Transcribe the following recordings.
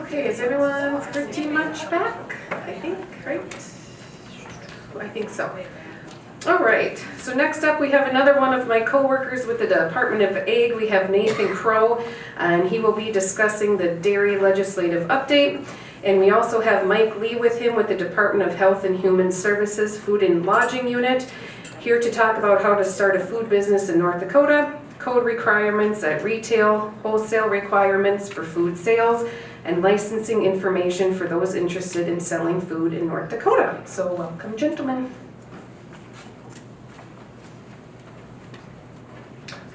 Okay, is everyone pretty much back? I think, right? I think so. All right, so next up we have another one of my co-workers with the Department of Ag. We have Nathan Kroh, and he will be discussing the dairy legislative update. And we also have Mike Lee with him with the Department of Health and Human Services Food and Lodging Unit, here to talk about how to start a food business in North Dakota, code requirements at retail, wholesale requirements for food sales, and licensing information for those interested in selling food in North Dakota. So welcome, gentlemen.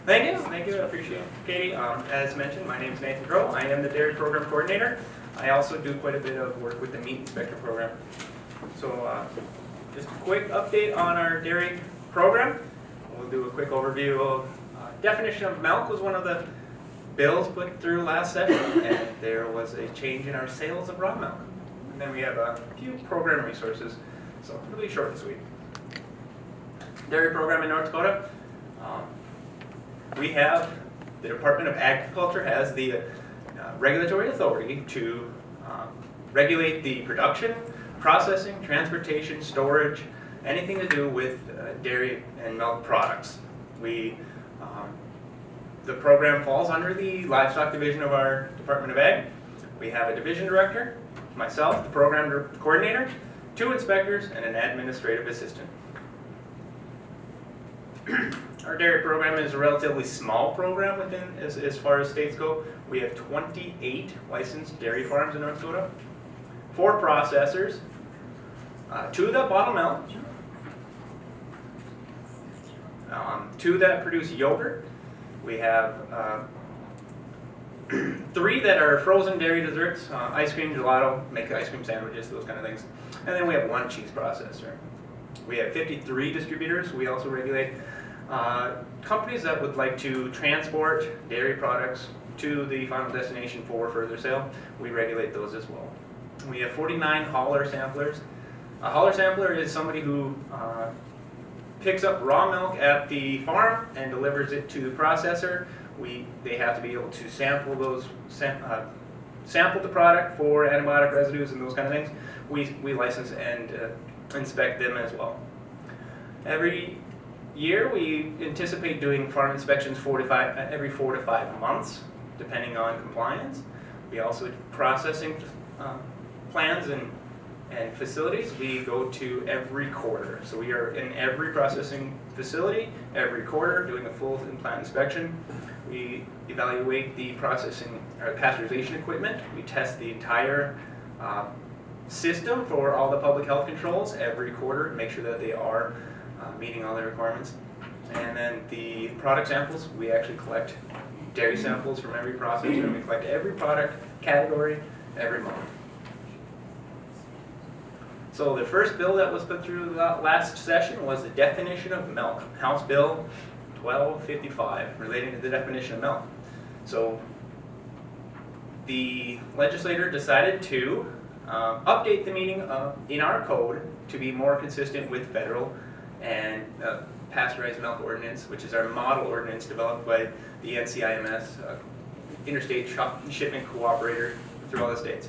Thank you, I appreciate it. Katie, as mentioned, my name is Nathan Kroh. I am the Dairy Program Coordinator. I also do quite a bit of work with the Meat Inspector Program. So just a quick update on our dairy program. We'll do a quick overview of definition of milk was one of the bills put through last session, and there was a change in our sales of raw milk. And then we have a few program resources, so really short and sweet. Dairy program in North Dakota. We have, the Department of Agriculture has the regulatory authority to regulate the production, processing, transportation, storage, anything to do with dairy and milk products. The program falls under the livestock division of our Department of Ag. We have a division director, myself, the program coordinator, 2 inspectors, and an administrative assistant. Our dairy program is a relatively small program within, as far as states go. We have 28 licensed dairy farms in North Dakota, 4 processors, 2 that bottle milk, 2 that produce yogurt. We have 3 that are frozen dairy desserts, ice cream, gelato, make ice cream sandwiches, those kind of things. And then we have 1 cheese processor. We have 53 distributors. We also regulate companies that would like to transport dairy products to the final destination for further sale. We regulate those as well. We have 49 hauler samplers. A hauler sampler is somebody who picks up raw milk at the farm and delivers it to the processor. They have to be able to sample those, sample the product for antibiotic residues and those kind of things. We license and inspect them as well. Every year we anticipate doing farm inspections every 4 to 5 months, depending on compliance. We also do processing plans and facilities. We go to every quarter. So we are in every processing facility every quarter doing a full in-plant inspection. We evaluate the processing or pasteurization equipment. We test the entire system for all the public health controls every quarter and make sure that they are meeting all the requirements. And then the product samples, we actually collect dairy samples from every processor, and we collect every product category every month. So the first bill that was put through the last session was the definition of milk, House Bill 1255, relating to the definition of milk. So the legislator decided to update the meaning in our code to be more consistent with federal and pasteurized milk ordinance, which is our model ordinance developed by the NCIMS, Interstate Shipment Cooperator through all the states.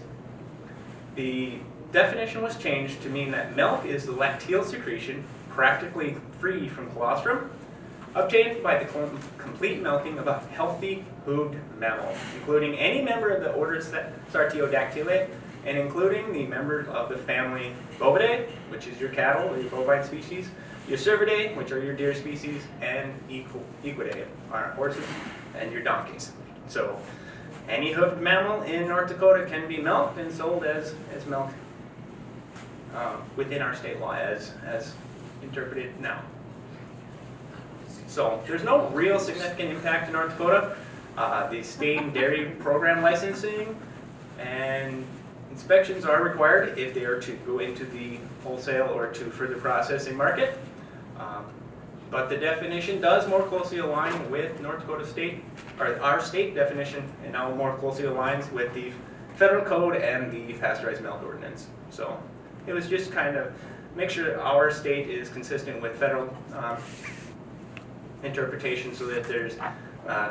The definition was changed to mean that milk is the lacteal secretion, practically free from colostrum, obtained by the complete milking of a healthy hooved mammal, including any member of the order Sartiodactylae, and including the members of the family Bovidae, which is your cattle or your bovine species, your Cervidae, which are your deer species, and Equidae, our horses, and your donkeys. So any hoofed mammal in North Dakota can be milked and sold as milk within our state law as interpreted now. So there's no real significant impact in North Dakota. The state dairy program licensing and inspections are required if they are to go into the wholesale or to further processing market. But the definition does more closely align with North Dakota state, or our state definition, and now more closely aligns with the federal code and the pasteurized milk ordinance. So it was just kind of make sure our state is consistent with federal interpretation so that there's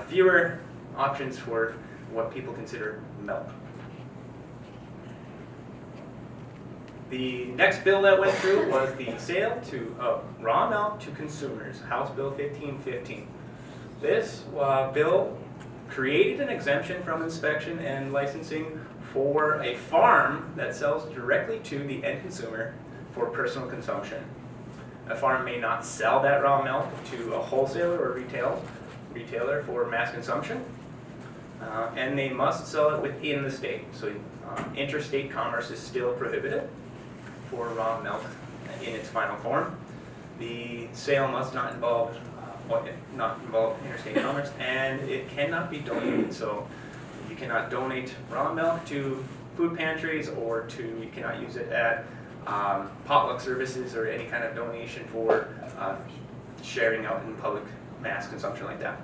fewer options for what people consider milk. The next bill that went through was the sale of raw milk to consumers, House Bill 1515. This bill created an exemption from inspection and licensing for a farm that sells directly to the end consumer for personal consumption. A farm may not sell that raw milk to a wholesaler or retailer for mass consumption, and they must sell it within the state. So interstate commerce is still prohibited for raw milk in its final form. The sale must not involve interstate commerce, and it cannot be donated. So you cannot donate raw milk to food pantries, or you cannot use it at potluck services or any kind of donation for sharing out in public mass consumption like that.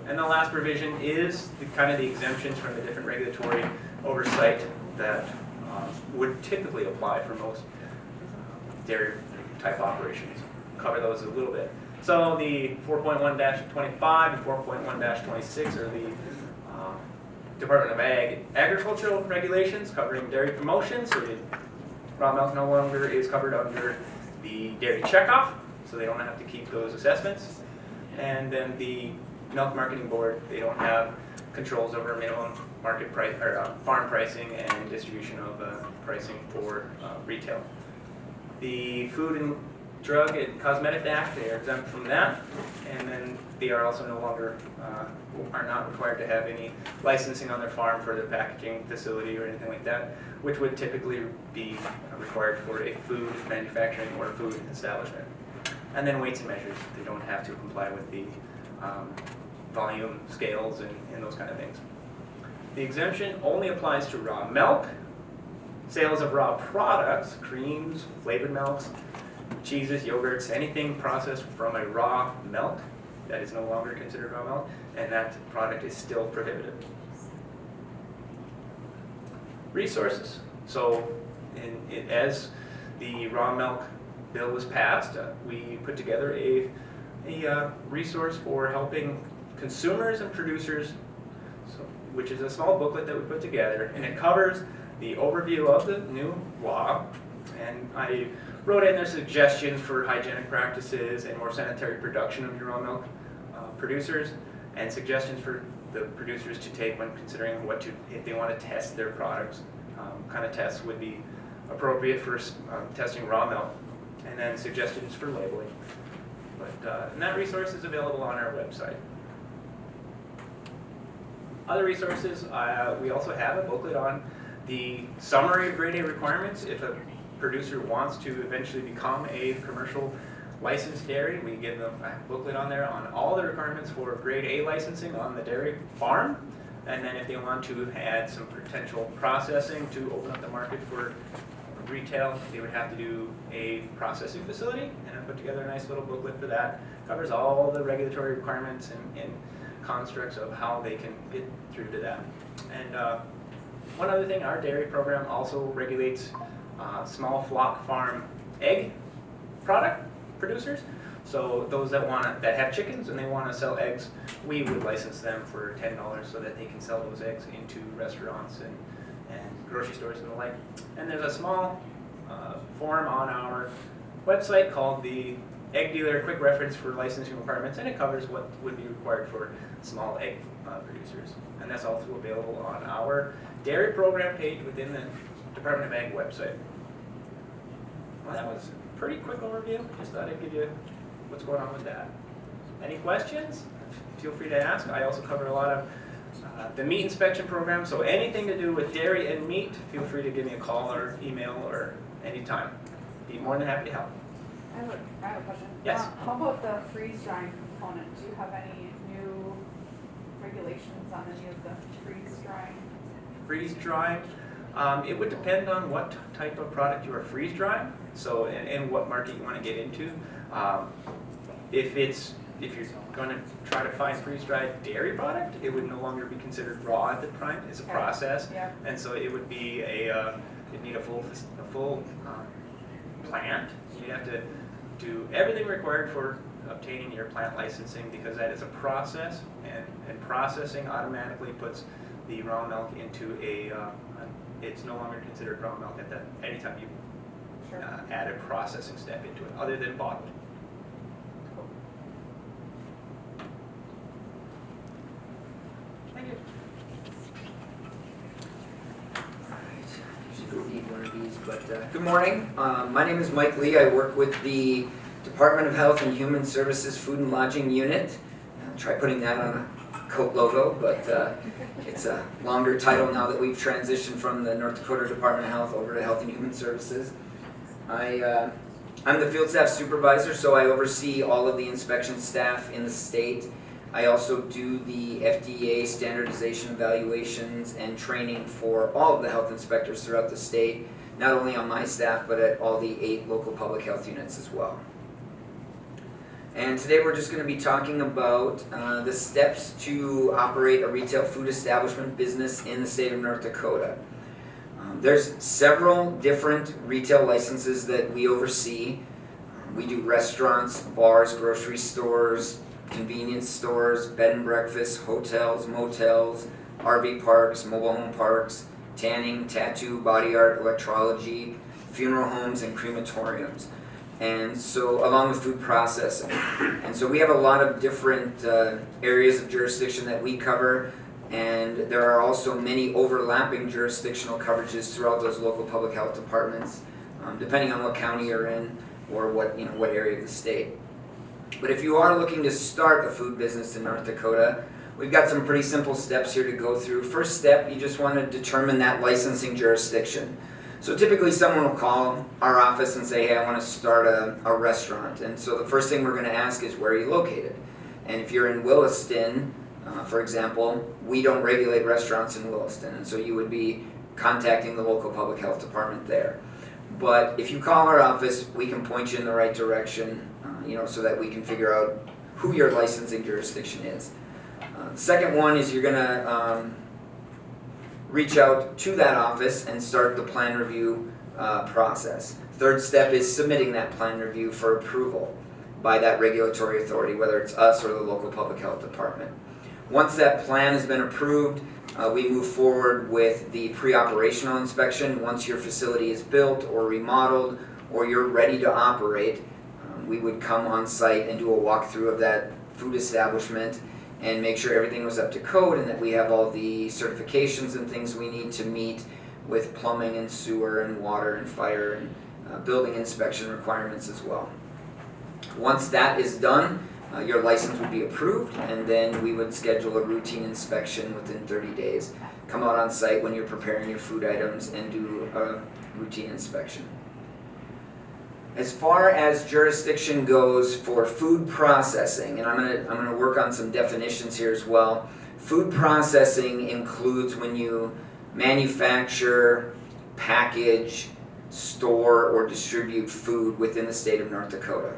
And the last provision is the exemptions from the different regulatory oversight that would typically apply for most dairy type operations. Cover those a little bit. So the 4.1-25 and 4.1-26 are the Department of Agricultural regulations covering dairy promotion. So the raw milk no longer is covered under the dairy checkoff, so they don't have to keep those assessments. And then the Milk Marketing Board, they don't have controls over minimum market price or farm pricing and distribution of pricing for retail. The Food and Drug and Cosmetic Act, they are exempt from that, and then they are also no longer are not required to have any licensing on their farm for their packaging facility or anything like that, which would typically be required for a food manufacturing or food establishment. And then weights and measures, they don't have to comply with the volume scales and those kind of things. The exemption only applies to raw milk, sales of raw products, creams, flavored milks, cheeses, yogurts, anything processed from a raw milk that is no longer considered raw milk, and that product is still prohibited. Resources. So as the raw milk bill was passed, we put together a resource for helping consumers and producers, which is a small booklet that we put together, and it covers the overview of the new law, and I wrote in there suggestions for hygienic practices and more sanitary production of your raw milk producers, and suggestions for the producers to take when considering if they want to test their products. Kind of tests would be appropriate for testing raw milk, and then suggestions for labeling. And that resource is available on our website. Other resources, we also have a booklet on the summary of grade A requirements. If a producer wants to eventually become a commercial licensed dairy, we give them a booklet on there on all the requirements for grade A licensing on the dairy farm. And then if they want to add some potential processing to open up the market for retail, they would have to do a processing facility, and I put together a nice little booklet for that. Covers all the regulatory requirements and constructs of how they can get through to that. And one other thing, our dairy program also regulates small flock farm egg product producers. So those that have chickens and they want to sell eggs, we would license them for $10 so that they can sell those eggs into restaurants and grocery stores and the like. And there's a small form on our website called the Egg Dealer Quick Reference for Licensing Requirements, and it covers what would be required for small egg producers. And that's also available on our dairy program page within the Department of Ag website. Well, that was a pretty quick overview. Just thought I'd give you what's going on with that. Any questions? Feel free to ask. I also cover a lot of the meat inspection program, so anything to do with dairy and meat, feel free to give me a call or email or anytime. Be more than happy to help. I have a question. Yes. How about the freeze drying component? Do you have any new regulations on any of the freeze drying? Freeze drying, it would depend on what type of product you are freeze drying, so and what market you want to get into. If you're going to try to find freeze-dried dairy product, it would no longer be considered raw at the time. It's a process, yeah. And so it would be it'd need a full plant. You have to do everything required for obtaining your plant licensing, because that is a process, and processing automatically puts the raw milk into a it's no longer considered raw milk at that anytime you Sure. add a processing step into it, other than bottled. Cool. Thank you. Usually need one of these, but good morning. My name is Mike Lee. I work with the Department of Health and Human Services Food and Lodging Unit. Try putting that on a coat logo, but it's a longer title now that we've transitioned from the North Dakota Department of Health over to Health and Human Services. I'm the field staff supervisor, so I oversee all of the inspection staff in the state. I also do the FDA standardization evaluations and training for all of the health inspectors throughout the state, not only on my staff, but at all the 8 local public health units as well. And today we're just going to be talking about the steps to operate a retail food establishment business in the state of North Dakota. There's several different retail licenses that we oversee. We do restaurants, bars, grocery stores, convenience stores, bed and breakfast, hotels, motels, RV parks, mobile home parks, tanning, tattoo, body art, electrology, funeral homes, and crematoriums. And so, along with food processing. And so we have a lot of different areas of jurisdiction that we cover, and there are also many overlapping jurisdictional coverages throughout those local public health departments, depending on what county you're in or what area of the state. But if you are looking to start a food business in North Dakota, we've got some pretty simple steps here to go through. First step, you just want to determine that licensing jurisdiction. So typically someone will call our office and say, hey, I want to start a restaurant. And so the first thing we're going to ask is, where are you located? And if you're in Williston, for example, we don't regulate restaurants in Williston. And so you would be contacting the local public health department there. But if you call our office, we can point you in the right direction, so that we can figure out who your licensing jurisdiction is. The second one is you're going to reach out to that office and start the plan review process. Third step is submitting that plan review for approval by that regulatory authority, whether it's us or the local public health department. Once that plan has been approved, we move forward with the pre-operational inspection. Once your facility is built or remodeled or you're ready to operate, we would come on site and do a walkthrough of that food establishment and make sure everything was up to code and that we have all the certifications and things we need to meet with plumbing and sewer and water and fire and building inspection requirements as well. Once that is done, your license would be approved, and then we would schedule a routine inspection within 30 days. Come out on site when you're preparing your food items and do a routine inspection. As far as jurisdiction goes for food processing, and I'm gonna work on some definitions here as well. Food processing includes when you manufacture, package, store, or distribute food within the state of North Dakota.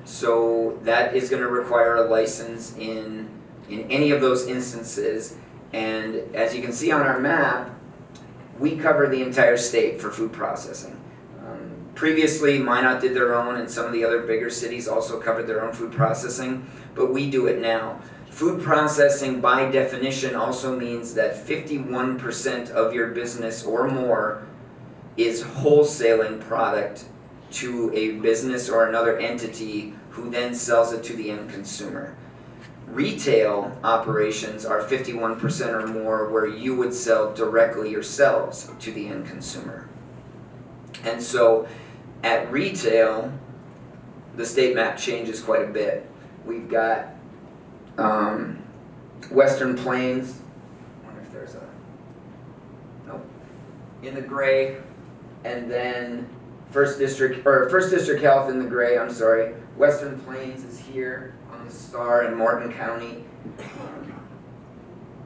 So that is going to require a license in any of those instances. And as you can see on our map, we cover the entire state for food processing. Previously, Minot did their own, and some of the other bigger cities also covered their own food processing, but we do it now. Food processing, by definition, also means that 51% of your business or more is wholesaling product to a business or another entity who then sells it to the end consumer. Retail operations are 51% or more where you would sell directly yourselves to the end consumer. And so at retail, the state map changes quite a bit. We've got Western Plains, I wonder if there's nope, in the gray, and then First District Health in the gray, I'm sorry. Western Plains is here on the star in Morton County.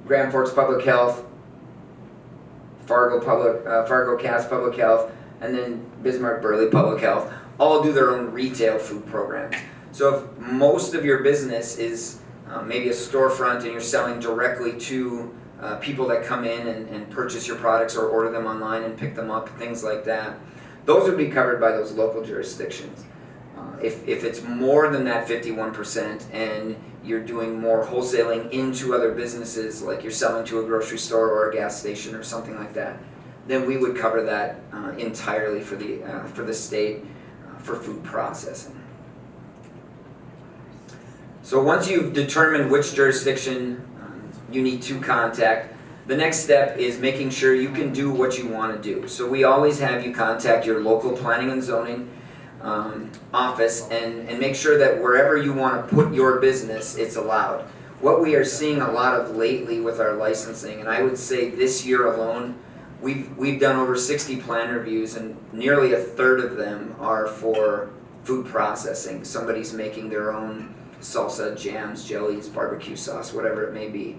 Grand Forks Public Health, Fargo Cass Public Health, and then Bismarck Burley Public Health all do their own retail food programs. So if most of your business is maybe a storefront and you're selling directly to people that come in and purchase your products or order them online and pick them up, things like that, those would be covered by those local jurisdictions. If it's more than that 51% and you're doing more wholesaling into other businesses, like you're selling to a grocery store or a gas station or something like that, then we would cover that entirely for the state for food processing. So once you've determined which jurisdiction you need to contact, the next step is making sure you can do what you want to do. So we always have you contact your local planning and zoning office and make sure that wherever you want to put your business, it's allowed. What we are seeing a lot of lately with our licensing, and I would say this year alone, we've done over 60 plan reviews, and nearly a third of them are for food processing. Somebody's making their own salsa, jams, jellies, barbecue sauce, whatever it may be.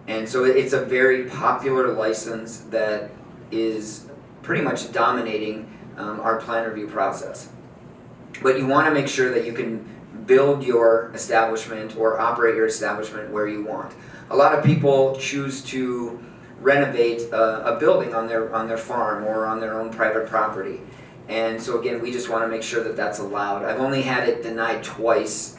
And so it's a very popular license that is pretty much dominating our plan review process. But you want to make sure that you can build your establishment or operate your establishment where you want. A lot of people choose to renovate a building on their farm or on their own private property. And so again, we just want to make sure that that's allowed. I've only had it denied twice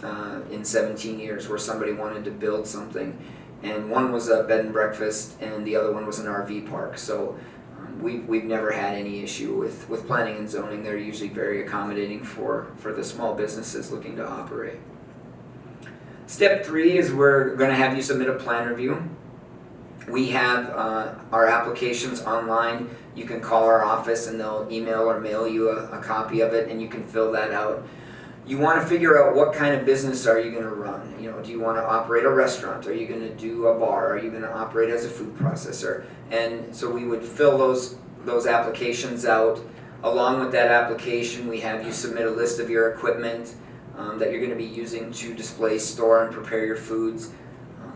in 17 years where somebody wanted to build something. And one was a bed and breakfast and the other one was an RV park. So we've never had any issue with planning and zoning. They're usually very accommodating for the small businesses looking to operate. Step 3 is we're going to have you submit a plan review. We have our applications online. You can call our office and they'll email or mail you a copy of it and you can fill that out. You want to figure out what kind of business are you going to run. You know, do you want to operate a restaurant? Are you going to do a bar? Are you going to operate as a food processor? And so we would fill those applications out. Along with that application, we have you submit a list of your equipment that you're going to be using to display, store, and prepare your foods.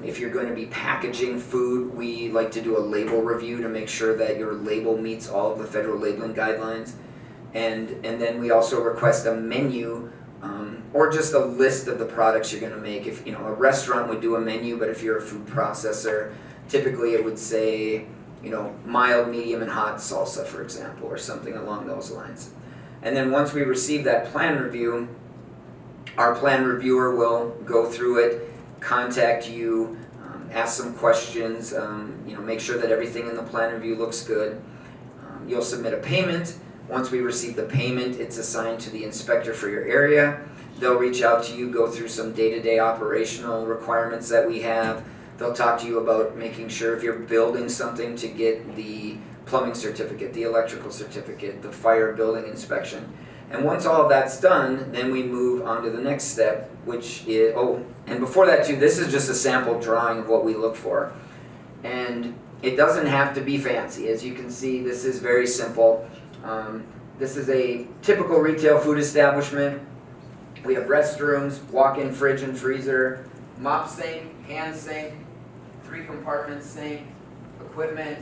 If you're going to be packaging food, we like to do a label review to make sure that your label meets all of the federal labeling guidelines. And then we also request a menu or just a list of the products you're going to make. If a restaurant would do a menu, but if you're a food processor, typically it would say, mild, medium, and hot salsa, for example, or something along those lines. And then once we receive that plan review, our plan reviewer will go through it, contact you, ask some questions, make sure that everything in the plan review looks good. You'll submit a payment. Once we receive the payment, it's assigned to the inspector for your area. They'll reach out to you, go through some day-to-day operational requirements that we have. They'll talk to you about making sure if you're building something to get the plumbing certificate, the electrical certificate, the fire building inspection. And once all of that's done, then we move on to the next step, which is, and before that too, this is just a sample drawing of what we look for. And it doesn't have to be fancy. As you can see, this is very simple. This is a typical retail food establishment. We have restrooms, walk-in fridge and freezer, mop sink, hand sink, 3-compartment sink, equipment,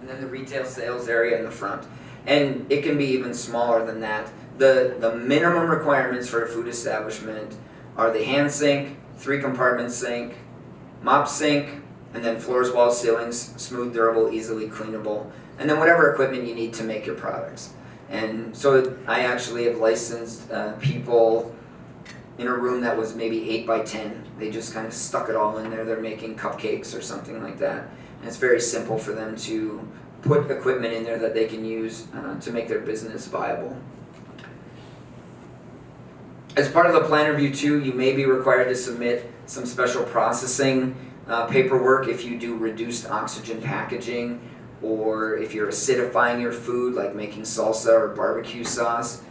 and then the retail sales area in the front. And it can be even smaller than that. The minimum requirements for a food establishment are the hand sink, 3-compartment sink, mop sink, and then floors, walls, ceilings, smooth, durable, easily cleanable, and then whatever equipment you need to make your products. And so I actually have licensed people in a room that was maybe 8 by 10. They just kind of stuck it all in there. They're making cupcakes or something like that. And it's very simple for them to put equipment in there that they can use to make their business viable. As part of the plan review too, you may be required to submit some special processing paperwork if you do reduced oxygen packaging, or if you're acidifying your food, like making salsa or barbecue sauce,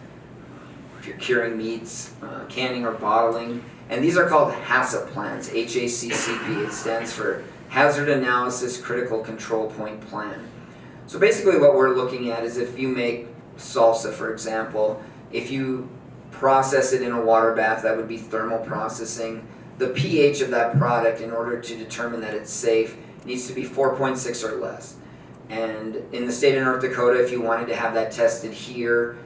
if you're curing meats, canning or bottling. And these are called HACCP plans, HACCP. It stands for Hazard Analysis Critical Control Point Plan. So basically what we're looking at is if you make salsa, for example, if you process it in a water bath, that would be thermal processing. The pH of that product, in order to determine that it's safe, needs to be 4.6 or less. And in the state of North Dakota, if you wanted to have that tested here,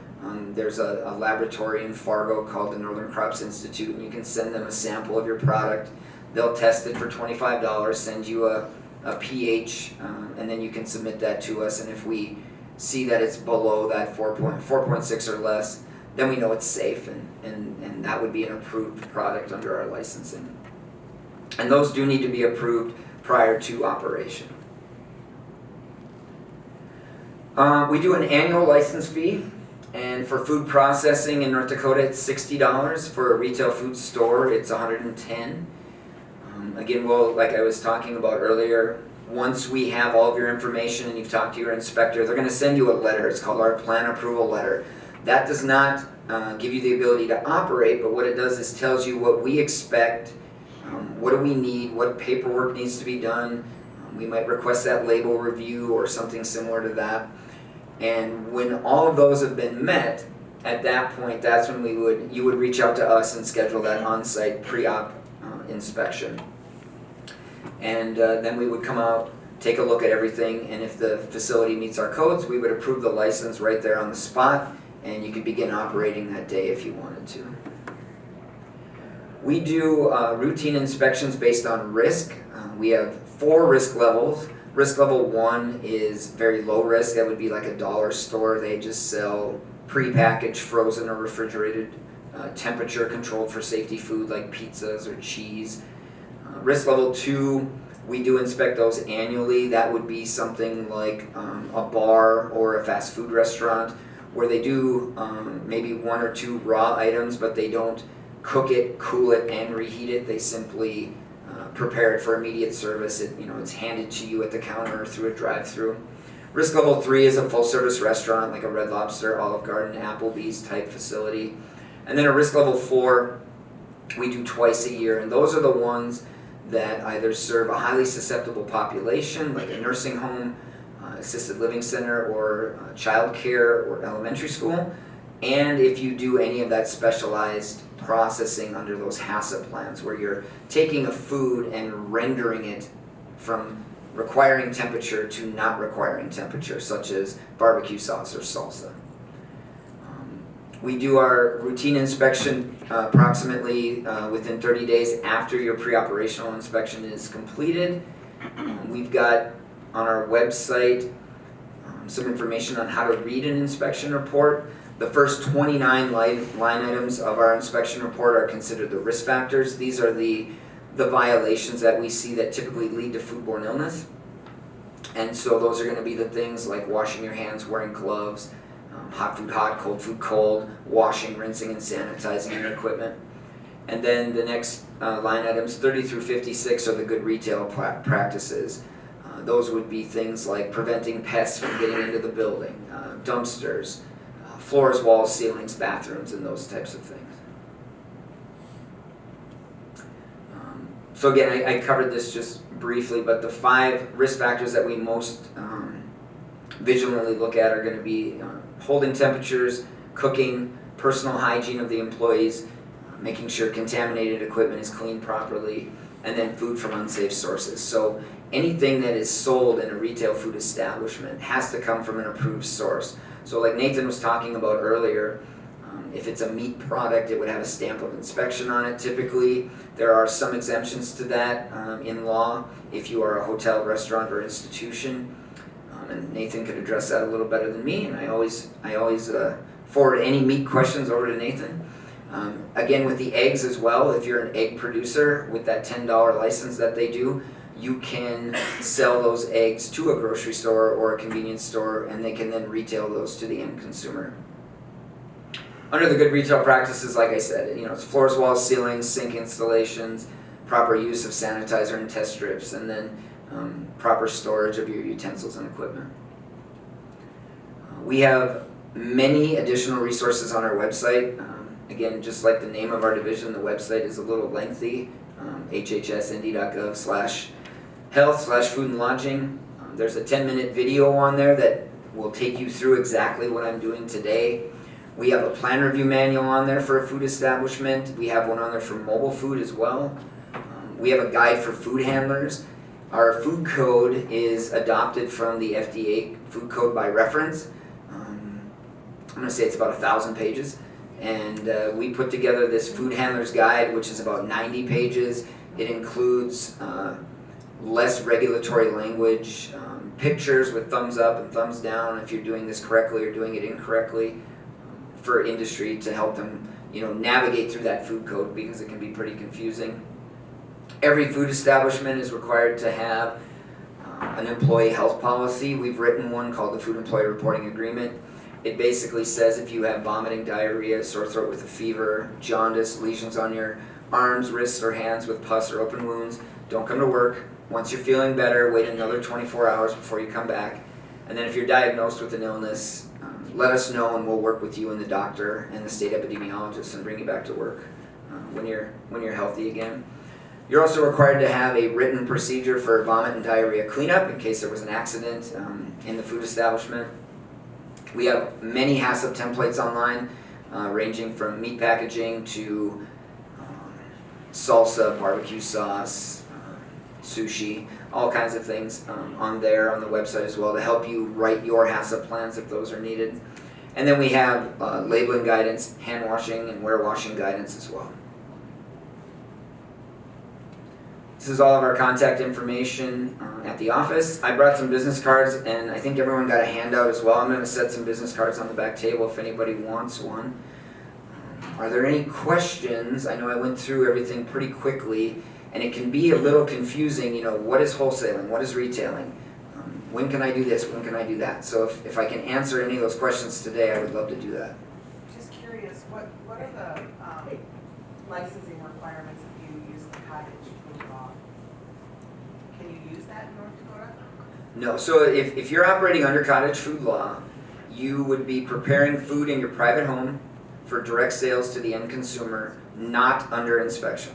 there's a laboratory in Fargo called the Northern Crops Institute, and you can send them a sample of your product. They'll test it for $25, send you a pH, and then you can submit that to us. And if we see that it's below that 4.6 or less, then we know it's safe, and that would be an approved product under our licensing. And those do need to be approved prior to operation. We do an annual license fee, and for food processing in North Dakota, it's $60. For a retail food store, it's $110. Again, like I was talking about earlier, once we have all of your information and you've talked to your inspector, they're going to send you a letter. It's called our plan approval letter. That does not give you the ability to operate, but what it does is tells you what we expect, what do we need, what paperwork needs to be done. We might request that label review or something similar to that. And when all of those have been met, at that point, that's when you would reach out to us and schedule that on-site pre-op inspection. And then we would come out, take a look at everything, and if the facility meets our codes, we would approve the license right there on the spot, and you could begin operating that day if you wanted to. We do routine inspections based on risk. We have 4 risk levels. Risk level 1 is very low risk. That would be like a dollar store. They just sell pre-packaged, frozen, or refrigerated, temperature controlled for safety food like pizzas or cheese. Risk level 2, we do inspect those annually. That would be something like a bar or a fast food restaurant where they do maybe 1 or 2 raw items, but they don't cook it, cool it, and reheat it. They simply prepare it for immediate service. It's handed to you at the counter or through a drive-through. Risk level 3 is a full-service restaurant like a Red Lobster, Olive Garden, Applebee's type facility. And then a risk level 4, we do twice a year, and those are the ones that either serve a highly susceptible population, like a nursing home, assisted living center, or child care or elementary school. And if you do any of that specialized processing under those HACCP plans, where you're taking a food and rendering it from requiring temperature to not requiring temperature, such as barbecue sauce or salsa. We do our routine inspection approximately within 30 days after your pre-operational inspection is completed. We've got on our website some information on how to read an inspection report. The first 29 line items of our inspection report are considered the risk factors. These are the violations that we see that typically lead to foodborne illness. And so those are going to be the things like washing your hands, wearing gloves, hot food hot, cold food cold, washing, rinsing, and sanitizing your equipment. And then the next line items, 30 through 56, are the good retail practices. Those would be things like preventing pests from getting into the building, dumpsters, floors, walls, ceilings, bathrooms, and those types of things. So again, I covered this just briefly, but the 5 risk factors that we most vigilantly look at are going to be holding temperatures, cooking, personal hygiene of the employees, making sure contaminated equipment is cleaned properly, and then food from unsafe sources. So anything that is sold in a retail food establishment has to come from an approved source. So like Nathan was talking about earlier, if it's a meat product, it would have a stamp of inspection on it. Typically, there are some exemptions to that in law if you are a hotel, restaurant, or institution. And Nathan could address that a little better than me, and I always forward any meat questions over to Nathan. Again, with the eggs as well, if you're an egg producer with that $10 license that they do, you can sell those eggs to a grocery store or a convenience store, and they can then retail those to the end consumer. Under the good retail practices, like I said, it's floors, walls, ceilings, sink installations, proper use of sanitizer and test strips, and then proper storage of your utensils and equipment. We have many additional resources on our website. Again, just like the name of our division, the website is a little lengthy, hhsnd.gov/health/food and lodging. There's a 10-minute video on there that will take you through exactly what I'm doing today. We have a plan review manual on there for a food establishment. We have one on there for mobile food as well. We have a guide for food handlers. Our food code is adopted from the FDA food code by reference. I'm going to say it's about 1,000 pages. And we put together this food handler's guide, which is about 90 pages. It includes less regulatory language, pictures with thumbs up and thumbs down if you're doing this correctly or doing it incorrectly, for industry to help them navigate through that food code, because it can be pretty confusing. Every food establishment is required to have an employee health policy. We've written one called the Food Employee Reporting Agreement. It basically says if you have vomiting, diarrhea, sore throat with a fever, jaundice, lesions on your arms, wrists, or hands with pus or open wounds, don't come to work. Once you're feeling better, wait another 24 hours before you come back. And then if you're diagnosed with an illness, let us know and we'll work with you and the doctor and the state epidemiologist and bring you back to work when you're healthy again. You're also required to have a written procedure for vomit and diarrhea cleanup in case there was an accident in the food establishment. We have many HACCP templates online, ranging from meat packaging to salsa, barbecue sauce, sushi, all kinds of things on there on the website as well to help you write your HACCP plans if those are needed. And then we have labeling guidance, hand washing, and ware washing guidance as well. This is all of our contact information at the office. I brought some business cards, and I think everyone got a handout as well. I'm going to set some business cards on the back table if anybody wants one. Are there any questions? I know I went through everything pretty quickly, and it can be a little confusing. You know, what is wholesaling? What is retailing? When can I do this? When can I do that? So if I can answer any of those questions today, I would love to do that. Just curious, what are the licensing requirements if you use the cottage food law? Can you use that in North Dakota? No, so if you're operating under cottage food law, you would be preparing food in your private home for direct sales to the end consumer, not under inspection.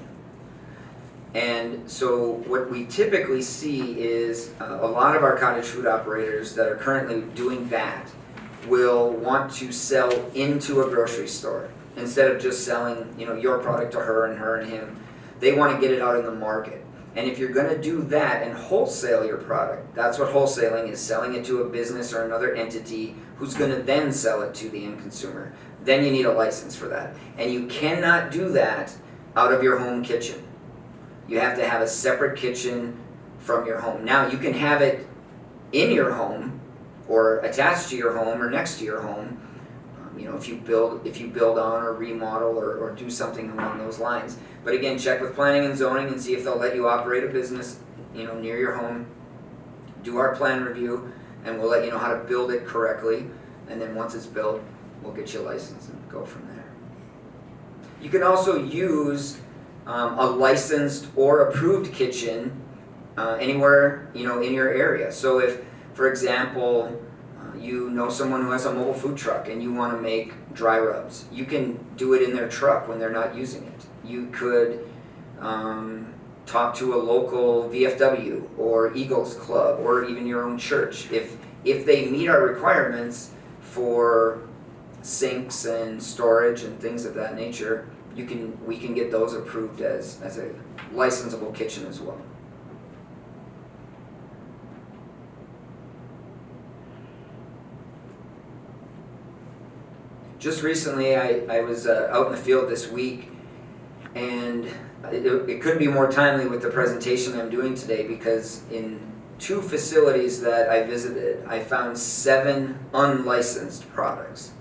And so what we typically see is a lot of our cottage food operators that are currently doing that will want to sell into a grocery store instead of just selling, you know, your product to her and him. They want to get it out in the market. And if you're going to do that and wholesale your product, that's what wholesaling is, selling it to a business or another entity who's going to then sell it to the end consumer. Then you need a license for that. And you cannot do that out of your home kitchen. You have to have a separate kitchen from your home. Now you can have it in your home or attached to your home or next to your home. You know, if you build on or remodel or do something along those lines. But again, check with planning and zoning and see if they'll let you operate a business, you know, near your home. Do our plan review, and we'll let you know how to build it correctly. And then once it's built, we'll get you a license and go from there. You can also use a licensed or approved kitchen anywhere, you know, in your area. So if, for example, you know someone who has a mobile food truck and you want to make dry rubs, you can do it in their truck when they're not using it. You could talk to a local VFW or Eagles Club or even your own church. If they meet our requirements for sinks and storage and things of that nature, we can get those approved as a licensable kitchen as well. Just recently, I was out in the field this week, and it couldn't be more timely with the presentation I'm doing today, because in 2 facilities that I visited, I found 7 unlicensed products.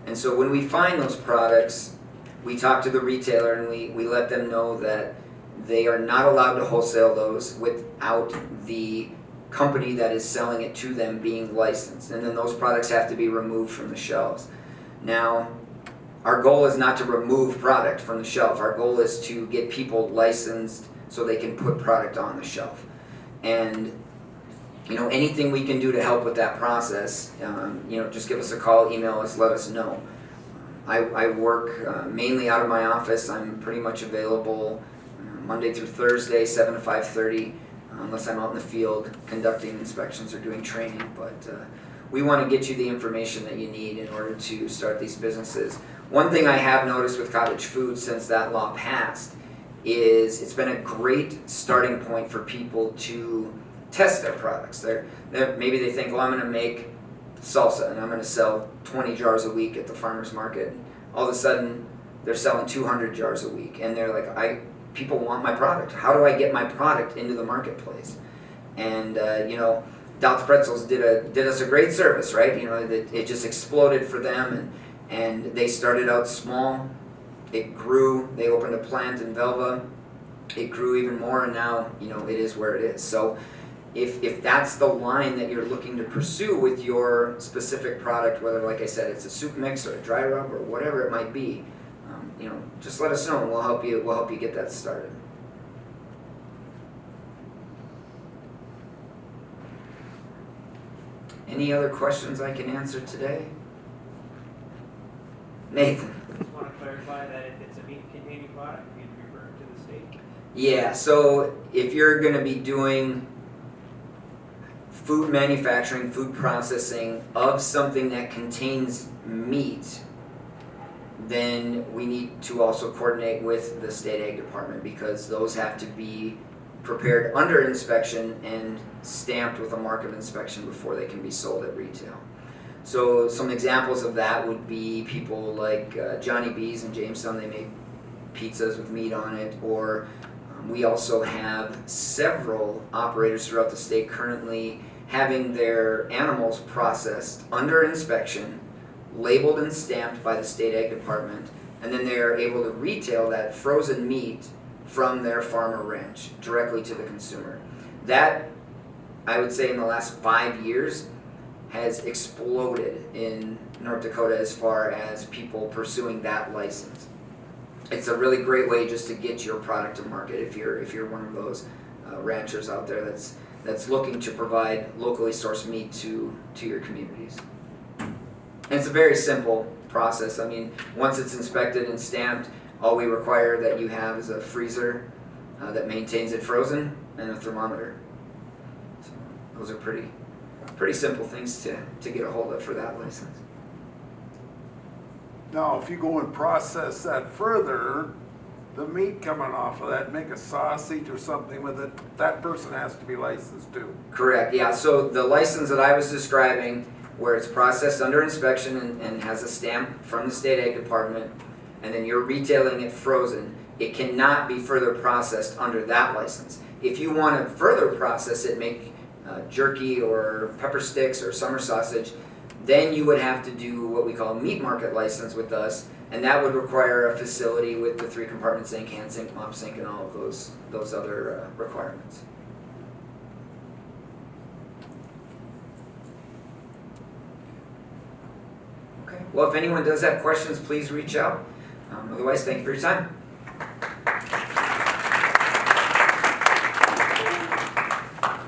And so when we find those products, we talk to the retailer and we let them know that they are not allowed to wholesale those without the company that is selling it to them being licensed. And then those products have to be removed from the shelves. Now, our goal is not to remove product from the shelf. Our goal is to get people licensed so they can put product on the shelf. And you know, anything we can do to help with that process, you know, just give us a call, email us, let us know. I work mainly out of my office. I'm pretty much available Monday through Thursday, 7 to 5:30, unless I'm out in the field conducting inspections or doing training. But we want to get you the information that you need in order to start these businesses. One thing I have noticed with cottage food since that law passed is it's been a great starting point for people to test their products. Maybe they think, well, I'm going to make salsa and I'm going to sell 20 jars a week at the farmer's market. All of a sudden, they're selling 200 jars a week, and they're like, people want my product. How do I get my product into the marketplace? And you know, Doubt's Pretzels did us a great service, right? You know, it just exploded for them, and they started out small. It grew. They opened a plant in Velva. It grew even more, and now, you know, it is where it is. So if that's the line that you're looking to pursue with your specific product, whether, like I said, it's a soup mix or a dry rub or whatever it might be, just let us know and we'll help you get that started. Any other questions I can answer today? Nathan? Just want to clarify that if it's a meat-containing product, you'd refer it to the state. Yeah, so if you're going to be doing food manufacturing, food processing of something that contains meat, then we need to also coordinate with the state ag department because those have to be prepared under inspection and stamped with a mark of inspection before they can be sold at retail. So some examples of that would be people like Johnny B's in Jamestown. They make pizzas with meat on it, or we also have several operators throughout the state currently having their animals processed under inspection, labeled and stamped by the state ag department, and then they are able to retail that frozen meat from their farm or ranch directly to the consumer. That, I would say, in the last 5 years has exploded in North Dakota as far as people pursuing that license. It's a really great way just to get your product to market if you're one of those ranchers out there that's looking to provide locally sourced meat to your communities. And it's a very simple process. I mean, once it's inspected and stamped, all we require that you have is a freezer that maintains it frozen and a thermometer. So those are pretty simple things to get a hold of for that license. Now, if you go and process that further, the meat coming off of that, make a sausage or something with it, that person has to be licensed too. Correct, yeah. So the license that I was describing, where it's processed under inspection and has a stamp from the state ag department, and then you're retailing it frozen, it cannot be further processed under that license. If you want to further process it, make jerky or pepper sticks or summer sausage, then you would have to do what we call a meat market license with us, and that would require a facility with the 3-compartment sink, hand sink, mop sink, and all of those other requirements. Okay. Well, if anyone does have questions, please reach out. Otherwise, thank you for your time.